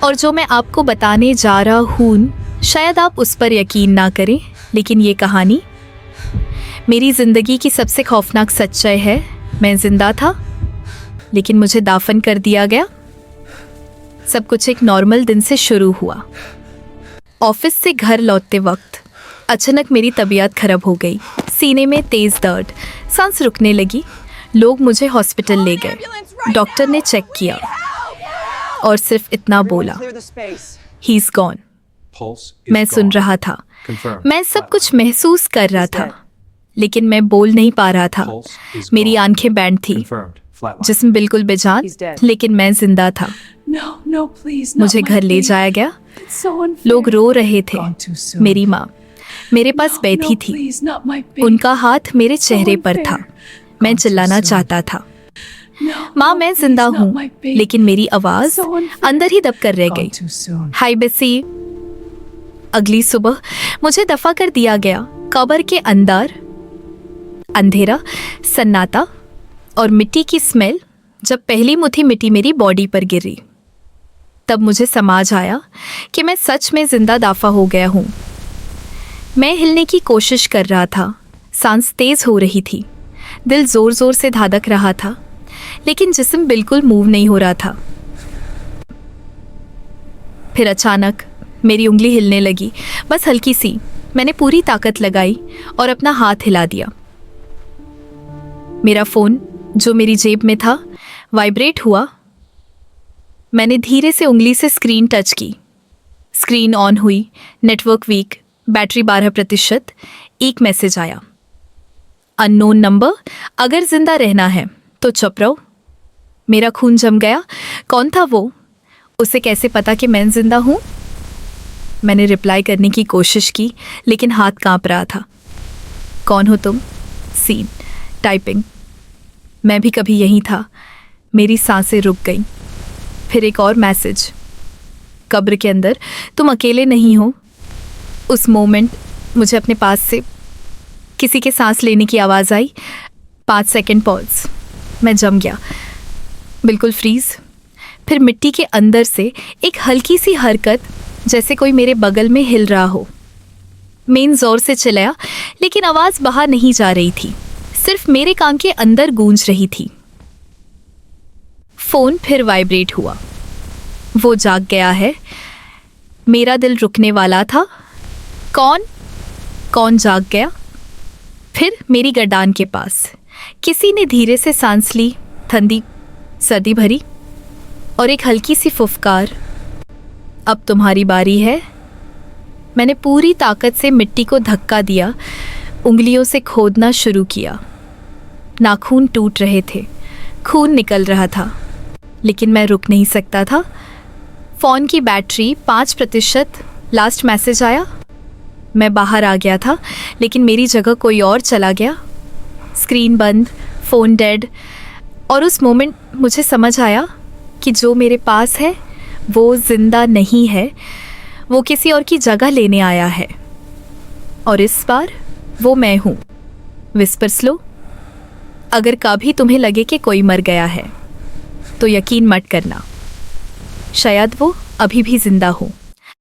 और जो मैं आपको बताने जा रहा हूँ शायद आप उस पर यकीन ना करें, लेकिन ये कहानी मेरी ज़िंदगी की सबसे खौफनाक सच्चाई है। मैं ज़िंदा था, लेकिन मुझे दाफन कर दिया गया। सब कुछ एक नॉर्मल दिन से शुरू हुआ। ऑफिस से घर लौटते वक्त अचानक मेरी तबीयत खराब हो गई। सीने में तेज़ दर्द, सांस रुकने लगी। लोग मुझे हॉस्पिटल ले गए। डॉक्टर ने चेक किया और सिर्फ इतना बोला, ही इज़ गॉन। मैं सुन रहा था, मैं सब कुछ महसूस कर रहा था, लेकिन मैं बोल नहीं पा रहा था। मेरी आंखें बैंड थी, जिस्म बिल्कुल बेजान, लेकिन मैं जिंदा था। मुझे घर ले जाया गया। लोग रो रहे थे। मेरी माँ मेरे पास बैठी थी, उनका हाथ मेरे चेहरे पर था। मैं चिल्लाना चाहता था, माँ मैं जिंदा हूँ, लेकिन मेरी आवाज अंदर ही दब कर रह गई। हाय बेसी। अगली सुबह मुझे दफा कर दिया गया। कब्र के अंदर अंधेरा, सन्नाटा और मिट्टी की स्मेल। जब पहली मुट्ठी मिट्टी मेरी बॉडी पर गिरी, तब मुझे समझ आया कि मैं सच में जिंदा दाफा हो गया हूँ। मैं हिलने की कोशिश कर रहा था, सांस तेज हो रही थी, दिल जोर जोर से धड़क रहा था, लेकिन जिस्म बिल्कुल मूव नहीं हो रहा था। फिर अचानक मेरी उंगली हिलने लगी, बस हल्की सी। मैंने पूरी ताकत लगाई और अपना हाथ हिला दिया। मेरा फोन जो मेरी जेब में था वाइब्रेट हुआ। मैंने धीरे से उंगली से स्क्रीन टच की। स्क्रीन ऑन हुई। Network weak, battery 12%। एक मैसेज आया, अननोन नंबर, अगर जिंदा रहना है तो चुप रहो। मेरा खून जम गया। कौन था वो? उसे कैसे पता कि मैं जिंदा हूँ? मैंने रिप्लाई करने की कोशिश की, लेकिन हाथ कांप रहा था। कौन हो तुम? Seen typing. मैं भी कभी यहीं था। मेरी सांसें रुक गईं। फिर एक और मैसेज, कब्र के अंदर, तुम अकेले नहीं हो। उस मोमेंट मुझे अपने पास से किसी के सांस लेने की आवाज़ आई। 5 सेकंड पॉज। मैं जम गया, बिल्कुल फ्रीज। फिर मिट्टी के अंदर से एक हल्की सी हरकत, जैसे कोई मेरे बगल में हिल रहा हो। मैं जोर से चिल्लाया, लेकिन आवाज़ बाहर नहीं जा रही थी, सिर्फ मेरे कान के अंदर गूंज रही थी। फोन फिर वाइब्रेट हुआ। वो जाग गया है। मेरा दिल रुकने वाला था। कौन जाग गया? फिर मेरी गर्दान के पास किसी ने धीरे से सांस ली, ठंडी सर्दी भरी, और एक हल्की सी फुफकार, अब तुम्हारी बारी है। मैंने पूरी ताकत से मिट्टी को धक्का दिया, उंगलियों से खोदना शुरू किया। नाखून टूट रहे थे, खून निकल रहा था, लेकिन मैं रुक नहीं सकता था। फ़ोन की बैटरी 5%। लास्ट मैसेज आया। मैं बाहर आ गया था, लेकिन मेरी जगह कोई और चला गया। स्क्रीन बंद, फ़ोन डेड। और उस मोमेंट मुझे समझ आया कि जो मेरे पास है वो ज़िंदा नहीं है, वो किसी और की जगह लेने आया है। और इस बार वो मैं हूँ। Whisper slow. अगर कभी तुम्हें लगे कि कोई मर गया है, तो यकीन मत करना, शायद वो अभी भी जिंदा हो।